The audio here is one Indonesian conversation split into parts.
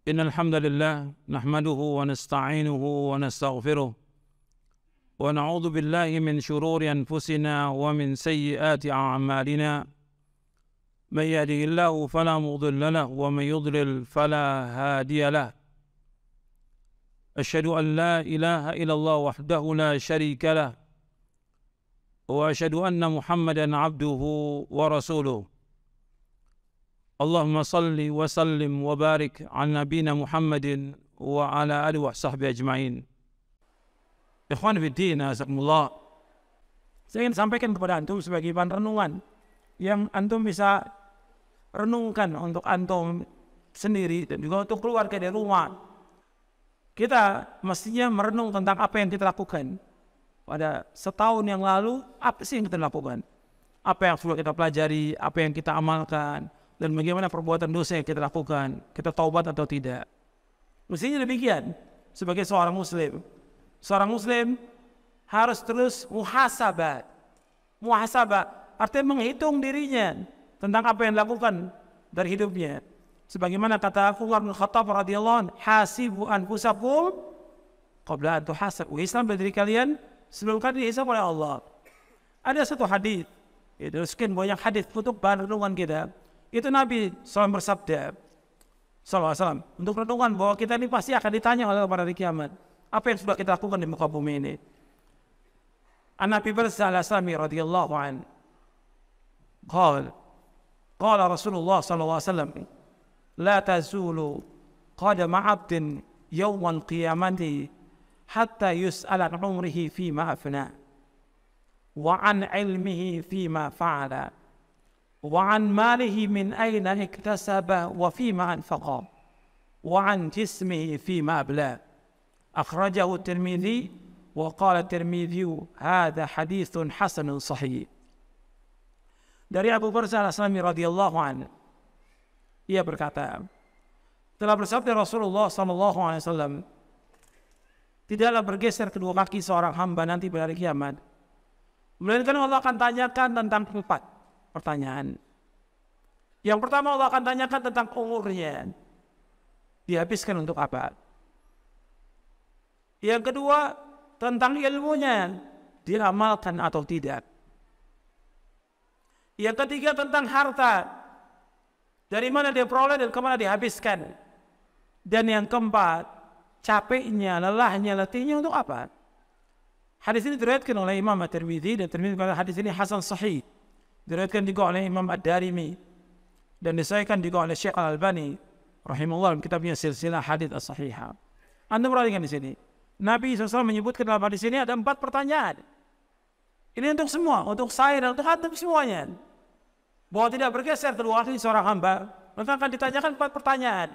إن الحمد لله نحمده ونستعينه ونستغفره ونعوذ بالله من شرور أنفسنا ومن سيئات أعمالنا من يهده الله فلا مضل له ومن يضلل فلا هادي له أشهد أن لا إله إلا الله وحده لا شريك له وأشهد أن محمدا عبده ورسوله اللهم صل وسلم وبارك على نبينا محمد وعلى آله وصحبه أجمعين. Ikhwan fiddin, azakumullah. Saya ingin sampaikan kepada antum sebagai bahan renungan yang antum bisa renungkan untuk antum sendiri dan juga untuk keluarga dari rumah. Kita mestinya merenung tentang apa yang kita lakukan pada setahun yang lalu. Apa sih yang kita lakukan? Apa yang sudah kita pelajari, apa yang kita amalkan, dan bagaimana perbuatan dosa yang kita lakukan, kita taubat atau tidak. Mestinya demikian sebagai seorang muslim. Seorang muslim harus terus muhasabah. Muhasabah artinya menghitung dirinya tentang apa yang dilakukan dari hidupnya. Sebagaimana kata Umar bin Khattab radhiyallahu anhu, hasibu anfusakum qabla an tuhasabu. Hisab diri kalian sebelum kalian dihisab oleh Allah. Ada satu hadis, itu sekian banyak hadis untuk bahan renungan kita. Itu Nabi SAW bersabda, SAW, untuk renungan bahwa kita ini pasti akan ditanya oleh pada hari kiamat. Apa yang sudah kita lakukan di muka bumi ini? An-Nabi Al-Aslami radhiyallahu anhu qala Rasulullah sallallahu alaihi wasallam la tazulu qadama 'abdin yawmal qiyamati hatta yus'ala 'an umrihi fima afna wa 'an 'ilmihi fima fa'ala wa 'an malihi min ayna iktasaba wa fima anfaqa wa 'an jismihi fima abla. Akhrajahu Tirmidzi wa qala Tirmidzi hadza haditsun hasanun sahih. Dari Abu Barzah Al-Aslami radhiyallahu anhu, ia berkata, telah bersabda Rasulullah sallallahu alaihi wasallam, tidaklah bergeser kedua kaki seorang hamba nanti pada hari kiamat, melainkan Allah akan tanyakan tentang 4 pertanyaan. Yang pertama, Allah akan tanyakan tentang umurnya, dihabiskan untuk apa? Yang kedua, tentang ilmunya, diramalkan atau tidak. Yang ketiga, tentang harta, dari mana dia peroleh dan kemana dihabiskan. Dan yang keempat, capeknya, lelahnya, letihnya untuk apa? Hadis ini diriwayatkan oleh Imam At-Tirmidzi, dan Tirmidzi kata hadis ini hasan sahih. Diriwayatkan juga oleh Imam Ad-Darimi dan disahihkan juga oleh Syekh Al-Albani rahimahullah dalam kitabnya Silsilah Hadits As-Sahihah. Anda perhatikan di sini. Nabi SAW menyebutkan dalam hadis ini ada 4 pertanyaan. Ini untuk semua, untuk saya dan untuk antum semuanya. Bahwa tidak bergeser kedua kaki seorang hamba, maka akan ditanyakan 4 pertanyaan.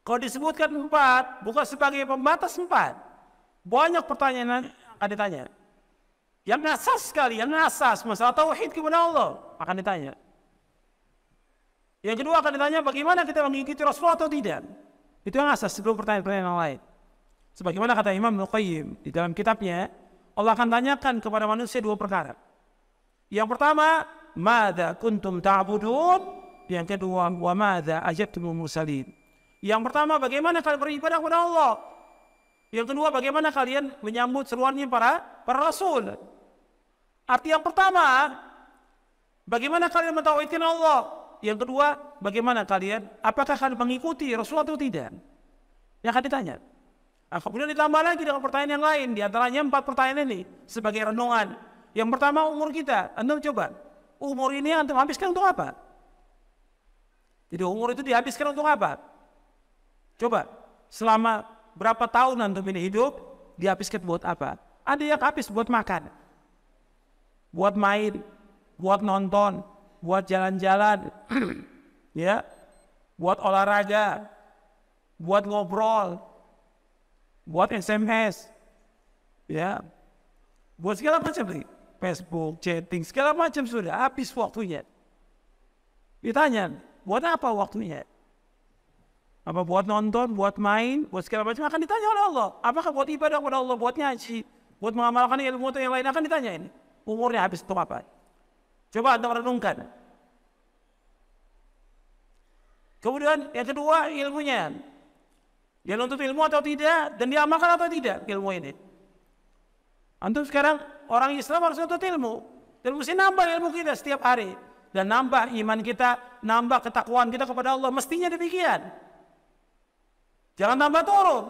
Kalau disebutkan 4, bukan sebagai pembatas 4. Banyak pertanyaan akan ditanya. Yang asas sekali, yang asas masalah tauhid kepada Allah akan ditanya. Yang kedua akan ditanya bagaimana kita mengikuti Rasulullah atau tidak. Itu yang asas sebelum pertanyaan-pertanyaan yang lain. Sebagaimana kata Imam Al-Qayyim di dalam kitabnya, Allah akan tanyakan kepada manusia 2 perkara. Yang pertama, madza kuntum ta'budun? Yang kedua, wa madza ajabtumul mursalin? Yang pertama, bagaimana kalian beribadah kepada Allah? Yang kedua, bagaimana kalian menyambut seruannya para rasul? Arti yang pertama, bagaimana kalian mentauhidkan Allah? Yang kedua, bagaimana kalian, apakah kalian mengikuti Rasulullah atau tidak? Yang akan ditanya. Kemudian ditambah lagi dengan pertanyaan yang lain. Di antaranya 4 pertanyaan ini sebagai renungan. Yang pertama, umur kita. Anda coba, umur ini antum habiskan untuk apa? Jadi umur itu dihabiskan untuk apa? Coba, selama berapa tahun antum ini hidup, dihabiskan buat apa? Ada yang habis buat makan, buat main, buat nonton, buat jalan-jalan, ya, buat olahraga, buat ngobrol, buat SMS, ya, buat segala macam nih, Facebook, chatting, segala macam sudah habis waktunya. Ditanya, buat apa waktunya? Apa buat nonton, buat main, buat segala macam akan ditanya oleh Allah. Apakah buat ibadah kepada Allah, buat ngaji, buat mengamalkan ilmu atau yang lain akan ditanya ini. Umurnya habis untuk apa? Coba Anda renungkan. Kemudian yang kedua ilmunya. Dia nuntut ilmu atau tidak, dan diamalkan atau tidak ilmu ini. Antum sekarang orang Islam harus nuntut ilmu, dan mesti nambah ilmu kita setiap hari, dan nambah iman kita, nambah ketakwaan kita kepada Allah. Mestinya demikian. Jangan tambah turun.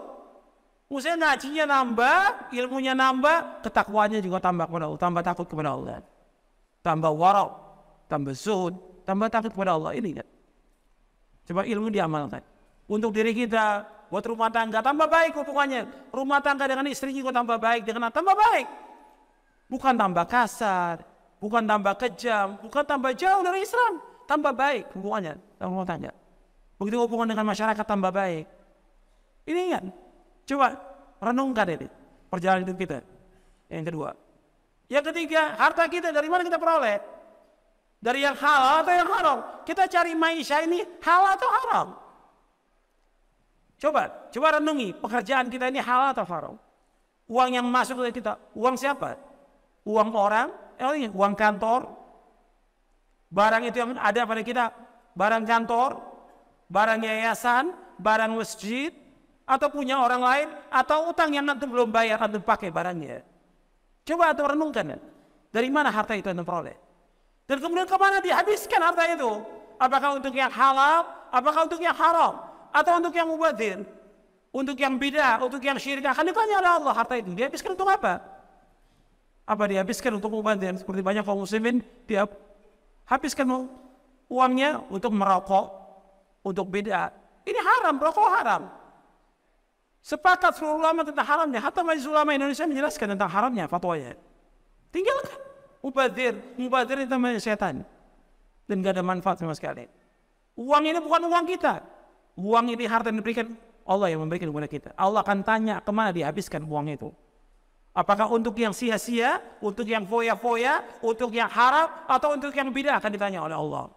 Mesti ngajinya nambah, ilmunya nambah, ketakwaannya juga tambah kepada Allah, tambah takut kepada Allah, tambah warau, tambah zuhud, tambah takut kepada Allah. Ini kan. Coba ilmu diamalkan. Untuk diri kita, buat rumah tangga, tambah baik hubungannya. Rumah tangga dengan istri juga tambah baik, dengan tambah baik. Bukan tambah kasar, bukan tambah kejam, bukan tambah jauh dari Islam. Tambah baik hubungannya dengan rumah tangga. Begitu hubungan dengan masyarakat tambah baik. Ini kan, coba renungkan ini perjalanan hidup kita. Yang kedua. Yang ketiga, harta kita dari mana kita peroleh? Dari yang halal atau yang haram? Kita cari maisha ini halal atau haram? Coba renungi, pekerjaan kita ini halal atau haram? Uang yang masuk ke kita, uang siapa? Uang orang, uang kantor. Barang itu yang ada pada kita, barang kantor, barang yayasan, barang masjid, atau punya orang lain, atau utang yang nanti belum bayar, nanti pakai barangnya. Coba atau renungkan, dari mana harta itu Anda peroleh? Dan kemudian kemana dihabiskan harta itu? Apakah untuk yang halal, apakah untuk yang haram? Atau untuk yang mubadzir, untuk yang bidah, untuk yang syirik? Akan ditanya oleh Allah, harta itu dihabiskan untuk apa? Apa dihabiskan untuk mubadzir? Seperti banyak kaum muslimin, dia habiskan uangnya untuk merokok, untuk bidah. Ini haram, rokok haram. Sepakat seluruh ulama tentang haramnya. Hatta Majelis Ulama Indonesia menjelaskan tentang haramnya fatwanya. Tinggalkan mubadzir itu namanya setan, dan gak ada manfaat sama sekali. Uang ini bukan uang kita. Uang ini harta yang diberikan Allah, yang memberikan kepada kita. Allah akan tanya kemana dihabiskan uang itu. Apakah untuk yang sia-sia, untuk yang foya-foya, untuk yang haram, atau untuk yang bidah, akan ditanya oleh Allah.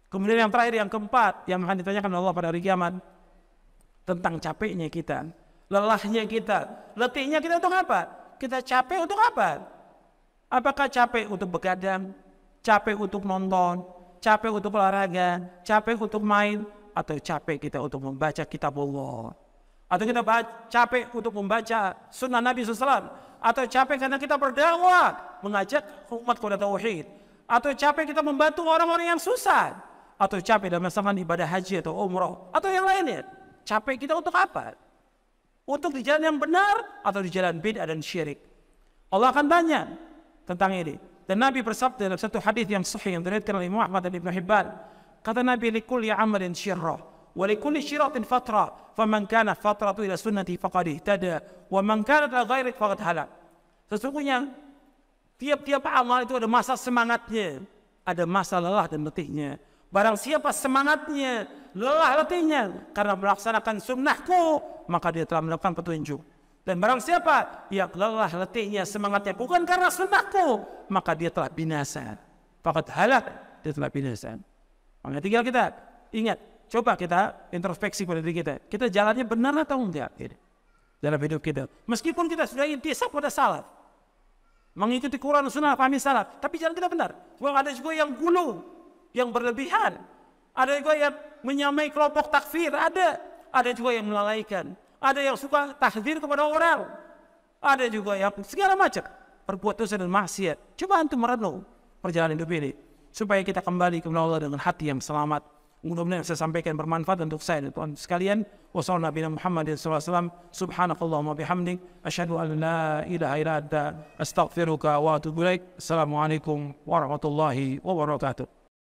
Kemudian yang terakhir, yang keempat, yang akan ditanyakan oleh Allah pada hari kiamat, tentang capeknya kita, lelahnya kita, letihnya kita untuk apa? Kita capek untuk apa? Apakah capek untuk begadang, capek untuk nonton, capek untuk olahraga, capek untuk main, atau capek kita untuk membaca kitab Allah, atau kita capek untuk membaca sunnah Nabi SAW, atau capek karena kita berdakwah mengajak umat kepada tauhid, atau capek kita membantu orang-orang yang susah, atau capek dalam melaksanakan ibadah haji atau umrah, atau yang lainnya. Capek kita untuk apa? Untuk di jalan yang benar atau di jalan bid'ah dan syirik? Allah akan tanya tentang ini. Dan Nabi bersabda dalam satu hadis yang sahih yang diriwayatkan oleh Imam Ahmad dan Ibnu Hibban, kata Nabi, likulli amalin syirrah wa likulli syirratin fatra, faman kana fatratu ila sunnati faqad ihtada wa man kana ila ghairi faqad halak. Sesungguhnya tiap-tiap amal itu ada masa semangatnya, ada masa lelah dan letihnya. Barang siapa semangatnya, lelah letihnya karena melaksanakan sunnahku, maka dia telah mendapatkan petunjuk. Dan barang siapa yang lelah letihnya, semangatnya bukan karena sunnahku, maka dia telah binasa. Faqad halak, dia telah binasa. Makanya tinggal kita ingat, coba kita introspeksi pada diri kita. Kita jalannya benar atau enggak dalam hidup kita. Meskipun kita sudah intisab pada salaf, mengikuti Quran Sunnah, pahami salaf, tapi jalan kita benar. Cuma ada juga yang gulu, yang berlebihan. Ada juga yang menyamai kelompok takfir, ada juga yang melalaikan. Ada yang suka tahdzir kepada orang. Ada juga yang segala macam berbuat dosa dan maksiat. Coba antum merenung perjalanan hidup ini supaya kita kembali kepada Allah dengan hati yang selamat. Mudah-mudahan yang saya sampaikan bermanfaat untuk saya dan Tuhan sekalian. Wassalamualaikum warahmatullahi wabarakatuh. Subhanakallahumma bihamdik, asyhadu an la ilaha illa anta, astaghfiruka wa atubu ilaik. Assalamualaikum warahmatullahi wabarakatuh.